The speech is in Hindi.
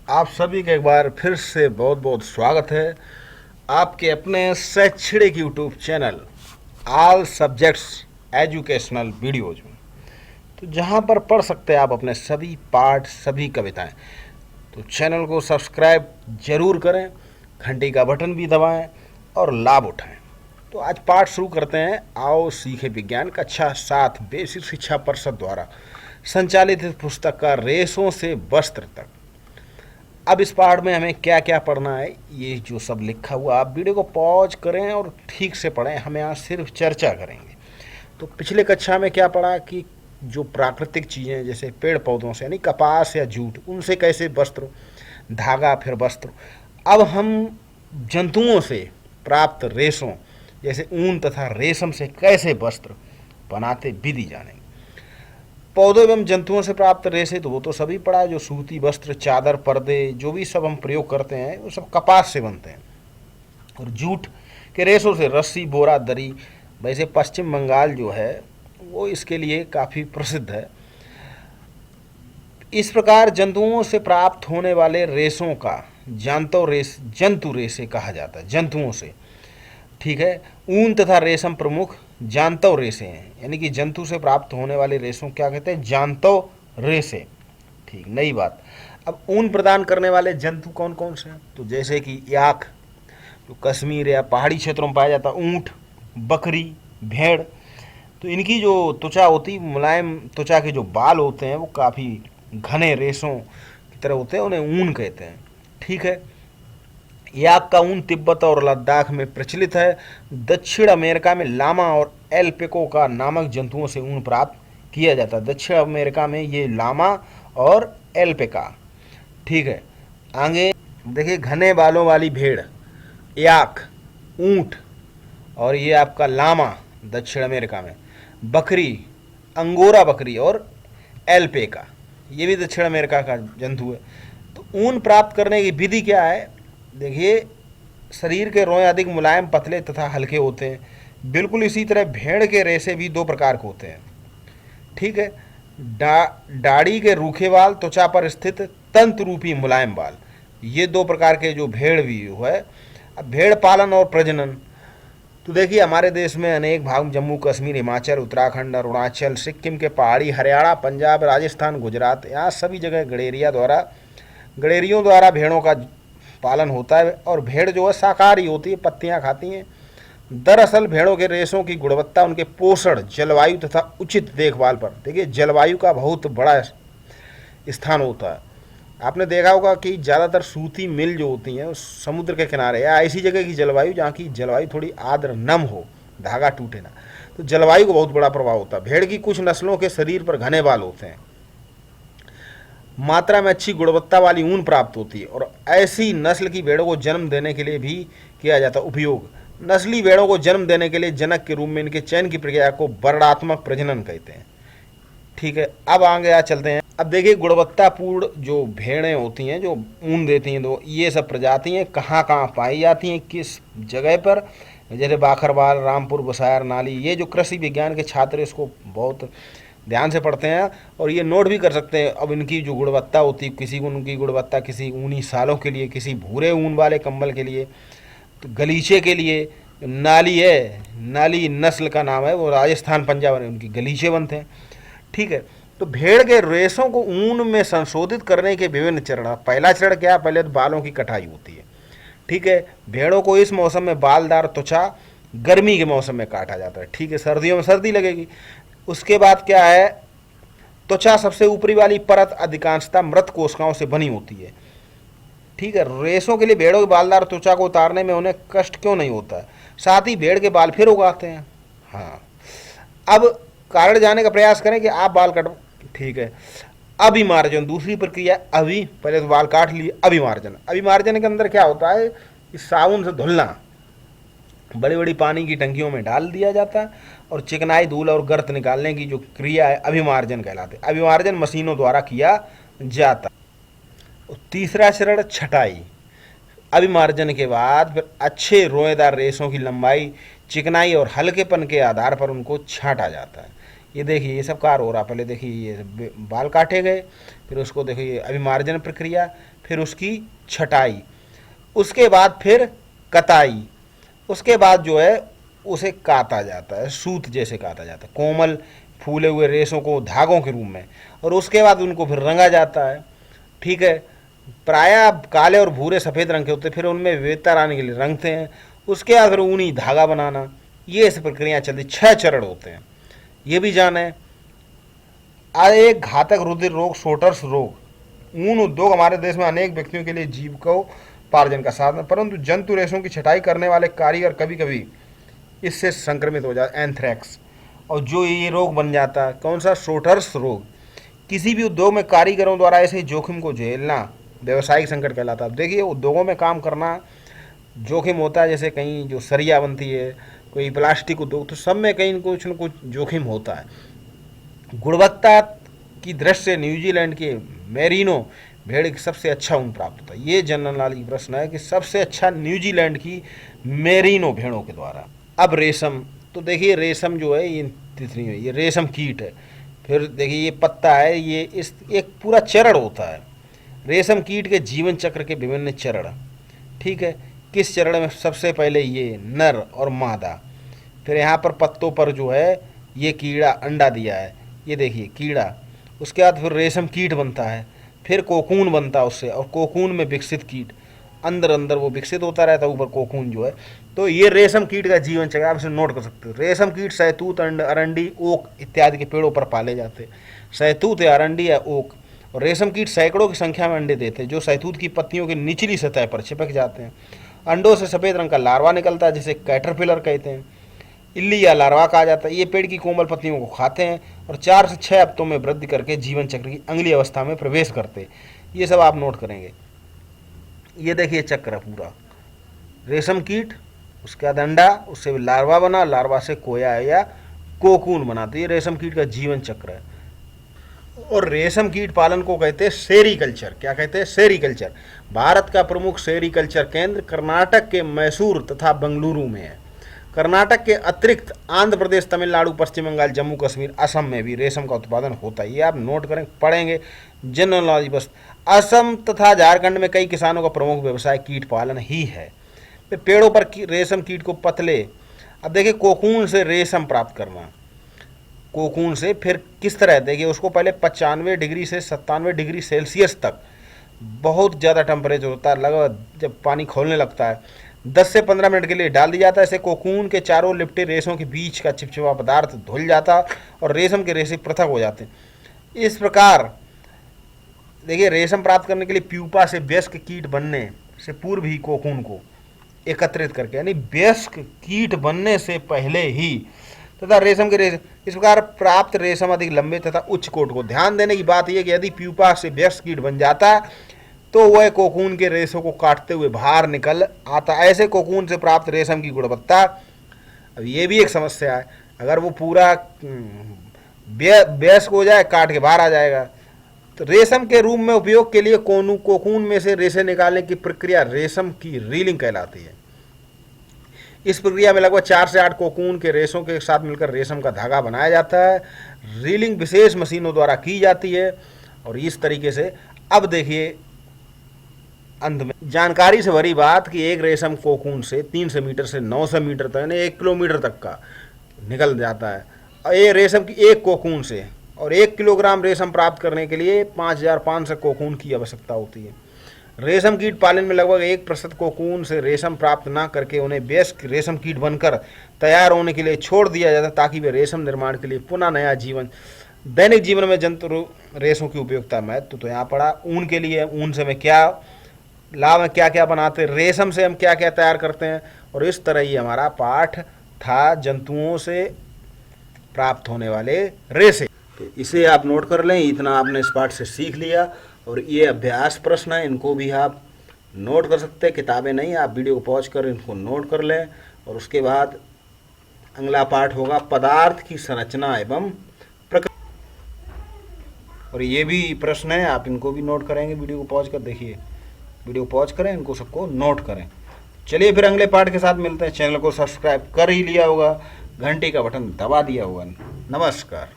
आप सभी का एक बार फिर से बहुत बहुत स्वागत है आपके अपने शैक्षणिक YouTube channel all subjects educational videos में। तो जहाँ पर पढ़ सकते हैं आप अपने सभी पाठ सभी कविताएं। तो चैनल को सब्सक्राइब जरूर करें, घंटी का बटन भी दबाएं और लाभ उठाएं। तो आज पाठ शुरू करते हैं। आओ सीखे विज्ञान कक्षा 7 बेसिक शिक्षा परिषद द्वारा संचालित इस पुस्तक का रेशों से वस्त्र तक। अब इस पाठ में हमें क्या क्या पढ़ना है, ये जो सब लिखा हुआ, आप वीडियो को पॉज करें और ठीक से पढ़ें। हम यहाँ सिर्फ चर्चा करेंगे। तो पिछले कक्षा में क्या पढ़ा कि जो प्राकृतिक चीज़ें जैसे पेड़ पौधों से यानी कपास या जूट, उनसे कैसे वस्त्र, धागा फिर वस्त्र। अब हम जंतुओं से प्राप्त रेशों जैसे ऊन तथा रेशम से कैसे वस्त्र बनाते विधि जानेंगे। पौधों एवं जंतुओं से प्राप्त रेशे तो वो तो सभी पड़ा है, जो सूती वस्त्र, चादर, पर्दे जो भी सब हम प्रयोग करते हैं वो सब कपास से बनते हैं। और जूट के रेशों से रस्सी, बोरा, दरी। वैसे पश्चिम बंगाल जो है वो इसके लिए काफ़ी प्रसिद्ध है। इस प्रकार जंतुओं से प्राप्त होने वाले रेशों का जंतु रेशे कहा जाता है, जंतुओं से। ठीक है। ऊन तथा रेशम प्रमुख जांतव रेशे हैं, यानी कि जंतु से प्राप्त होने वाले रेशों क्या कहते हैं, जांतव रेशे। ठीक, नई बात। अब ऊन प्रदान करने वाले जंतु कौन कौन से हैं, तो जैसे कि याक जो कश्मीर या पहाड़ी क्षेत्रों में पाया जाता है, ऊंट, बकरी, भेड़। तो इनकी जो त्वचा होती, मुलायम त्वचा के जो बाल होते हैं वो काफ़ी घने रेशों की तरह होते हैं, उन्हें ऊन कहते हैं। ठीक है। याक का ऊन तिब्बत और लद्दाख में प्रचलित है। दक्षिण अमेरिका में लामा और एल्पेको नामक जंतुओं से ऊन प्राप्त किया जाता है। दक्षिण अमेरिका में ये लामा और एल्पेका। ठीक है। आगे देखिए, घने बालों वाली भेड़, याक, ऊंट, और ये आपका लामा दक्षिण अमेरिका में, बकरी, अंगोरा बकरी और एल्पेका ये भी दक्षिण अमेरिका का जंतु है। तो ऊन प्राप्त करने की विधि क्या है, देखिए, शरीर के रोए अधिक मुलायम, पतले तथा हल्के होते हैं। बिल्कुल इसी तरह भेड़ के रेशे भी दो प्रकार के होते हैं। ठीक है। दाढ़ी के रूखे बाल, त्वचा पर स्थित तंतु रूपी मुलायम बाल, ये दो प्रकार के जो भेड़ भी है। अब भेड़ पालन और प्रजनन, तो देखिए हमारे देश में अनेक भाग, जम्मू कश्मीर, हिमाचल, उत्तराखंड, अरुणाचल, सिक्किम के पहाड़ी, हरियाणा, पंजाब, राजस्थान, गुजरात, यहाँ सभी जगह गड़ेरियों द्वारा भेड़ों का पालन होता है। और भेड़ जो है शाकाहारी होती है, पत्तियां खाती हैं। दरअसल भेड़ों के रेशों की गुणवत्ता उनके पोषण, जलवायु तथा उचित देखभाल पर, देखिए जलवायु का बहुत बड़ा स्थान होता है। आपने देखा होगा कि ज़्यादातर सूती मिल जो होती हैं समुद्र के किनारे या ऐसी जगह की जलवायु जहाँ की जलवायु थोड़ी आर्द्र नम हो, धागा टूटे ना, तो जलवायु को बहुत बड़ा प्रभाव होता है। भेड़ की कुछ नस्लों के शरीर पर घने बाल होते हैं, मात्रा में अच्छी गुणवत्ता वाली ऊन प्राप्त होती है, और ऐसी नस्ल की भेड़ों को जन्म देने के लिए भी किया जाता है उपयोग। नस्ली भेड़ों को जन्म देने के लिए जनक के रूप में इनके चयन की प्रक्रिया को वर्णात्मक प्रजनन कहते हैं। ठीक है। अब आगे आ चलते हैं। अब देखिए, गुणवत्तापूर्ण जो भेड़ें होती हैं जो ऊन देती हैं, तो ये सब प्रजातियाँ कहाँ कहाँ पाई जाती हैं, किस जगह पर, जैसे बाखरवाल, रामपुर, बसायर, नाली। ये जो कृषि विज्ञान के छात्र इसको बहुत ध्यान से पढ़ते हैं और ये नोट भी कर सकते हैं। अब इनकी जो गुणवत्ता होती है, किसी को उनकी गुणवत्ता किसी ऊनी सालों के लिए, किसी भूरे ऊन वाले कंबल के लिए, तो गलीचे के लिए नाली है, नाली नस्ल का नाम है, वो राजस्थान, पंजाब में उनकी गलीचे बनते हैं। ठीक है। तो भेड़ के रेशों को ऊन में संशोधित करने के विभिन्न चरण। पहला चरण क्या, पहले तो बालों की कटाई होती है। ठीक है। भेड़ों को इस मौसम में बालदार त्वचा, गर्मी के मौसम में काटा जाता है। ठीक है। सर्दियों में सर्दी लगेगी। उसके बाद क्या है, त्वचा सबसे ऊपरी वाली परत अधिकांशतः मृत कोशिकाओं से बनी होती है। ठीक है। रेशों के लिए भेड़ों की बालदार त्वचा को उतारने में उन्हें कष्ट क्यों नहीं होता है, साथ ही भेड़ के बाल फिर उगाते हैं। हाँ, अब कारण जानने का प्रयास करें कि आप बाल कट। ठीक है। अभिमार्जन दूसरी प्रक्रिया। पहले तो बाल काट लिए, अभिमार्जन के अंदर क्या होता है कि साबुन से धुलना, बड़ी बड़ी पानी की टंकियों में डाल दिया जाता है और चिकनाई, धूल और गर्त निकालने की जो क्रिया है अभिमार्जन कहलाते हैं। अभिमार्जन मशीनों द्वारा किया जाता है। तीसरा चरण छटाई। अभिमार्जन के बाद फिर अच्छे रोएदार रेशों की लंबाई, चिकनाई और हल्केपन के आधार पर उनको छांटा जाता है। ये देखिए, ये सब कार्य हो रहा। पहले देखिए, ये बाल काटे गए, फिर उसको देखिए अभिमार्जन प्रक्रिया, फिर उसकी छटाई, उसके बाद फिर कताई, उसके बाद जो है उसे काता जाता है, सूत जैसे काता जाता है, कोमल फूले हुए रेशों को धागों के रूप में, और उसके बाद उनको फिर रंगा जाता है। ठीक है, प्रायः काले और भूरे सफ़ेद रंग के होते हैं, फिर उनमें विविधता लाने के लिए रंगते हैं, उसके बाद फिर ऊनी धागा बनाना, ये ऐसी प्रक्रिया चलती। 6 चरण होते हैं, ये भी जाने। एक घातक रुधिर रोग, सोटर्स रोग। ऊन उद्योग हमारे देश में अनेक व्यक्तियों के लिए जीविकोपार्जन का साधन, परंतु जंतु रेशों की छटाई करने वाले कारीगर कभी कभी इससे संक्रमित हो जाता है, एंथ्रेक्स, और जो ये रोग बन जाता है, कौन सा, सोटर्स रोग। किसी भी उद्योग में कारीगरों द्वारा ऐसे जोखिम को झेलना व्यवसायिक संकट कहलाता है। अब देखिए, उद्योगों में काम करना जोखिम होता है, जैसे कहीं जो सरिया बनती है, कोई प्लास्टिक उद्योग, तो सब में कहीं कुछ न कुछ जोखिम होता है। गुणवत्ता की दृष्टि से न्यूजीलैंड के मेरिनो भेड़ की सबसे अच्छा ऊन प्राप्त होता है। ये जनरल नॉलेज प्रश्न है कि सबसे अच्छा न्यूजीलैंड की मेरिनो भेड़ों के द्वारा। अब रेशम, तो देखिए रेशम जो है ये तितली है, ये रेशम कीट है। फिर देखिए ये पत्ता है, ये इस एक पूरा चरण होता है। रेशम कीट के जीवन चक्र के विभिन्न चरण। ठीक है, किस चरण में, सबसे पहले ये नर और मादा, फिर यहाँ पर पत्तों पर जो है ये कीड़ा अंडा दिया है, ये देखिए कीड़ा, उसके बाद फिर रेशम कीट बनता है, फिर कोकून बनता है उससे, और कोकून में विकसित कीट, अंदर अंदर वो विकसित होता रहता है, ऊपर कोकून जो है। तो ये रेशम कीट का जीवन चक्र आप इसे नोट कर सकते हो। रेशम कीट सहतूत, अरंडी, ओक इत्यादि के पेड़ों पर पाले जाते हैं। सहतूत या अरंडी या ओक। और रेशम कीट सैकड़ों की संख्या में अंडे देते हैं, जो सहतूत की पत्तियों की निचली सतह पर चिपक जाते हैं। अंडों से सफ़ेद रंग का लार्वा निकलता है, जिसे कैटरपिलर कहते हैं, इल्ली या लार्वा कहा जाता है। ये पेड़ की कोमल पत्तियों को खाते हैं और 4 से 6 हफ्तों में वृद्धि करके जीवन चक्र की अगली अवस्था में प्रवेश करते हैं। ये सब आप नोट करेंगे। ये देखिए चक्र है पूरा, रेशम कीट, उसके बाद अंडा, उससे लार्वा बना, लार्वा से कोया या कोकून बना। तो ये रेशम कीट का जीवन चक्र है। और रेशम कीट पालन को कहते हैं सेरीकल्चर। क्या कहते हैं, सेरीकल्चर। भारत का प्रमुख सेरीकल्चर केंद्र कर्नाटक के मैसूर तथा बेंगलुरु में है। कर्नाटक के अतिरिक्त आंध्र प्रदेश, तमिलनाडु, पश्चिम बंगाल, जम्मू कश्मीर, असम में भी रेशम का उत्पादन होता है। ये आप नोट करें, पढ़ेंगे, जनरल नॉलेज बस। असम तथा झारखंड में कई किसानों का प्रमुख व्यवसाय कीट पालन ही है। पेड़ों पर रेशम कीट को पतले, अब देखिए कोकून से रेशम प्राप्त करना, कोकून से फिर किस तरह, देखिए उसको पहले 95 डिग्री से 97 डिग्री सेल्सियस तक बहुत ज़्यादा टेम्परेचर होता है, लगभग जब पानी खोलने लगता है 10 से 15 मिनट के लिए डाल दिया जाता है। ऐसे कोकून के चारों लिपटे रेशों के बीच का चिपचिपा पदार्थ धुल जाता और रेशम के रेशे पृथक हो जाते हैं। इस प्रकार देखिए रेशम प्राप्त करने के लिए प्यूपा से वयस्क कीट बनने से पूर्व ही कोकून को एकत्रित करके, यानी वयस्क कीट बनने से पहले ही, तथा रेशम के रेशे, इस प्रकार प्राप्त रेशम अधिक लंबे तथा उच्च कोट को। ध्यान देने की बात यह कि यदि प्यूपा से वयस्क कीट बन जाता है तो वह कोकून के रेशों को काटते हुए बाहर निकल आता। ऐसे कोकून से प्राप्त रेशम की गुणवत्ता, अब ये भी एक समस्या है, अगर वो पूरा वयस्क हो जाए, काट के बाहर आ जाएगा। तो रेशम के रूप में उपयोग के लिए कोकून में से रेशे निकालने की प्रक्रिया रेशम की रीलिंग कहलाती है। इस प्रक्रिया में लगभग 4 से 8 कोकून के रेशों के साथ मिलकर रेशम का धागा बनाया जाता है। रीलिंग विशेष मशीनों द्वारा की जाती है। और इस तरीके से, अब देखिए अंत में जानकारी से भरी बात कि एक रेशम कोकून से 300 मीटर से 900 मीटर तक, यानी 1 किलोमीटर तक का निकल जाता है। और ये रेशम की एक कोकून से, और 1 किलोग्राम रेशम प्राप्त करने के लिए 5500 कोकून की आवश्यकता होती है। रेशम कीट पालन में लगभग 1% कोकून से रेशम प्राप्त न करके उन्हें वयस्क रेशम कीट बनकर तैयार होने के लिए छोड़ दिया जाता, ताकि वे रेशम निर्माण के लिए पुनः नया जीवन। दैनिक जीवन में जंतु रेशों की उपयोगिता महत्व तो यहाँ पड़ा। ऊन के लिए, ऊन से हमें क्या लाभ है, क्या क्या बनाते हैं, रेशम से हम क्या क्या तैयार करते हैं, और इस तरह ही हमारा पाठ था जंतुओं से प्राप्त होने वाले रेशे। तो इसे आप नोट कर लें, इतना आपने इस पाठ से सीख लिया। और ये अभ्यास प्रश्न है, इनको भी आप नोट कर सकते हैं, किताबें नहीं, आप वीडियो को पॉज कर इनको नोट कर लें। और उसके बाद अगला पाठ होगा पदार्थ की संरचना एवं प्रकृति, और ये भी प्रश्न है, आप इनको भी नोट करेंगे। वीडियो को पॉज कर देखिए, वीडियो पॉज करें, इनको सबको नोट करें। चलिए फिर अगले पाठ के साथ मिलते हैं। चैनल को सब्सक्राइब कर ही लिया होगा, घंटी का बटन दबा दिया होगा। नमस्कार।